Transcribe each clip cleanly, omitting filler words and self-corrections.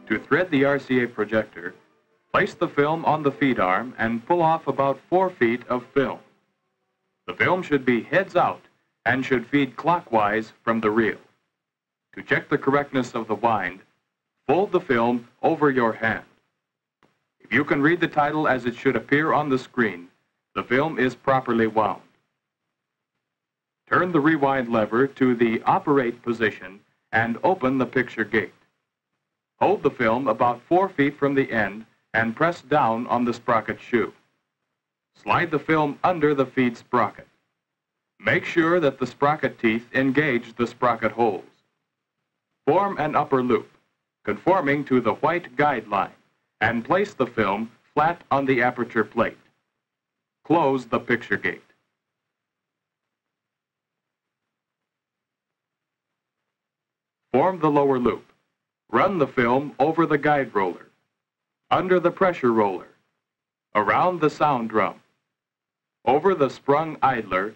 To thread the RCA projector, place the film on the feed arm and pull off about 4 feet of film. The film should be heads out and should feed clockwise from the reel. To check the correctness of the wind, fold the film over your hand. If you can read the title as it should appear on the screen, the film is properly wound. Turn the rewind lever to the operate position and open the picture gate. Hold the film about 4 feet from the end and press down on the sprocket shoe. Slide the film under the feed sprocket. Make sure that the sprocket teeth engage the sprocket holes. Form an upper loop, conforming to the white guideline, and place the film flat on the aperture plate. Close the picture gate. Form the lower loop. Run the film over the guide roller, under the pressure roller, around the sound drum, over the sprung idler,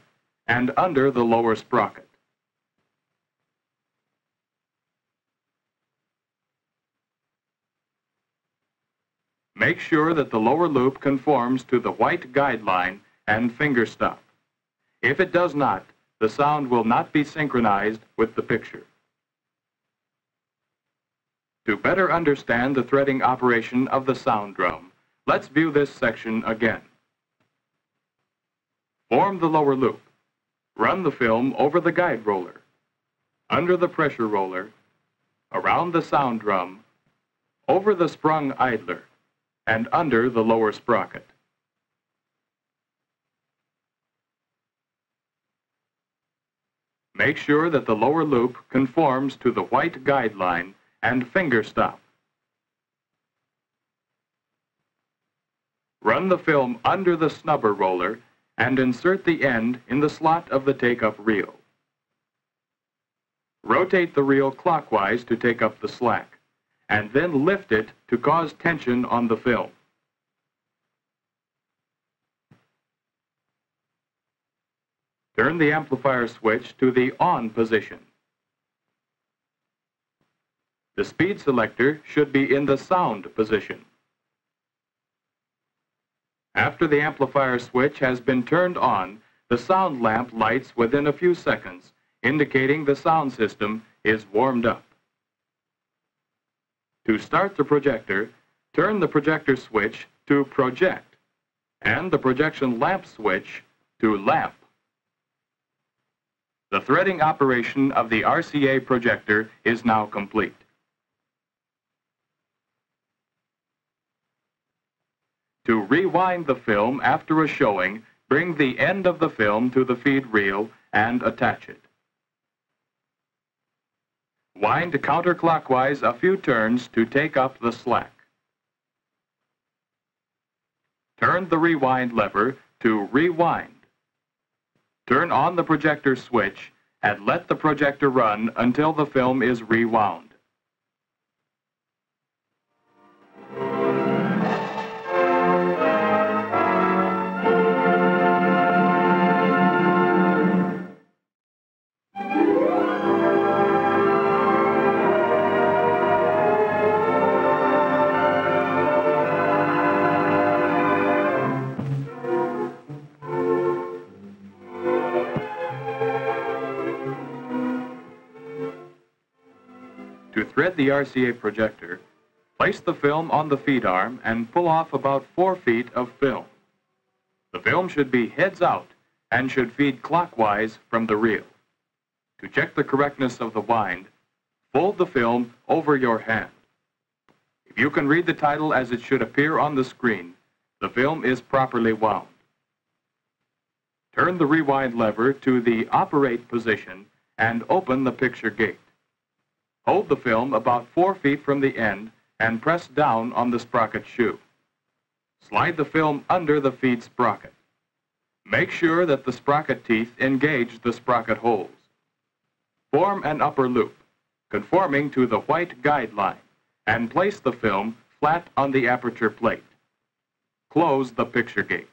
and under the lower sprocket. Make sure that the lower loop conforms to the white guideline and finger stop. If it does not, the sound will not be synchronized with the picture. To better understand the threading operation of the sound drum, let's view this section again. Form the lower loop. Run the film over the guide roller, under the pressure roller, around the sound drum, over the sprung idler, and under the lower sprocket. Make sure that the lower loop conforms to the white guideline and finger stop. Run the film under the snubber roller and insert the end in the slot of the take-up reel. Rotate the reel clockwise to take up the slack, and then lift it to cause tension on the film. Turn the amplifier switch to the on position. The speed selector should be in the sound position. After the amplifier switch has been turned on, the sound lamp lights within a few seconds, indicating the sound system is warmed up. To start the projector, turn the projector switch to project and the projection lamp switch to lamp. The threading operation of the RCA projector is now complete. To rewind the film after a showing, bring the end of the film to the feed reel and attach it. Wind counterclockwise a few turns to take up the slack. Turn the rewind lever to rewind. Turn on the projector switch and let the projector run until the film is rewound. To thread the RCA projector, place the film on the feed arm and pull off about 4 feet of film. The film should be heads out and should feed clockwise from the reel. To check the correctness of the wind, fold the film over your hand. If you can read the title as it should appear on the screen, the film is properly wound. Turn the rewind lever to the operate position and open the picture gate. Hold the film about 4 feet from the end and press down on the sprocket shoe. Slide the film under the feed sprocket. Make sure that the sprocket teeth engage the sprocket holes. Form an upper loop, conforming to the white guideline, and place the film flat on the aperture plate. Close the picture gate.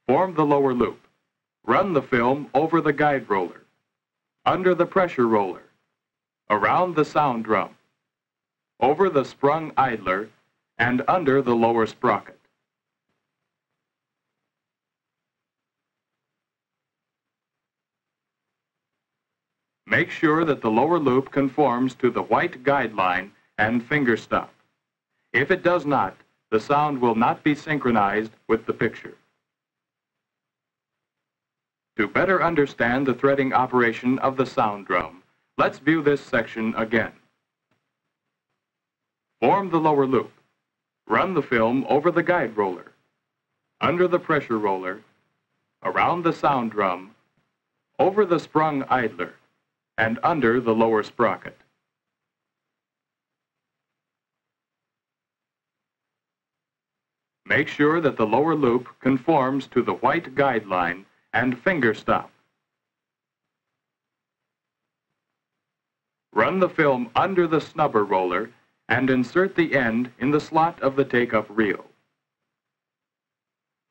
Form the lower loop. Run the film over the guide roller, under the pressure roller, around the sound drum, over the sprung idler, and under the lower sprocket. Make sure that the lower loop conforms to the white guideline and finger stop. If it does not, the sound will not be synchronized with the picture. To better understand the threading operation of the sound drum, let's view this section again. Form the lower loop. Run the film over the guide roller, under the pressure roller, around the sound drum, over the sprung idler, and under the lower sprocket. Make sure that the lower loop conforms to the white guideline and finger stop. Run the film under the snubber roller and insert the end in the slot of the take-up reel.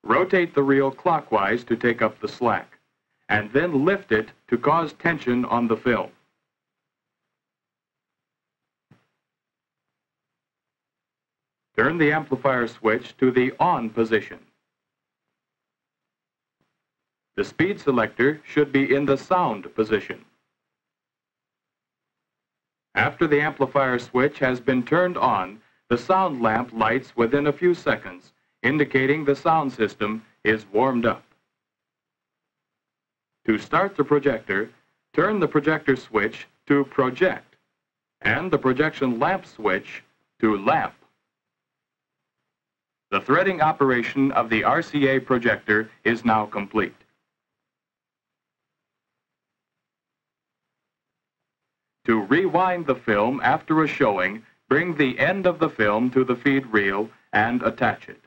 Rotate the reel clockwise to take up the slack, and then lift it to cause tension on the film. Turn the amplifier switch to the on position. The speed selector should be in the sound position. After the amplifier switch has been turned on, the sound lamp lights within a few seconds, indicating the sound system is warmed up. To start the projector, turn the projector switch to project and the projection lamp switch to lamp. The threading operation of the RCA projector is now complete. To rewind the film after a showing, bring the end of the film to the feed reel and attach it.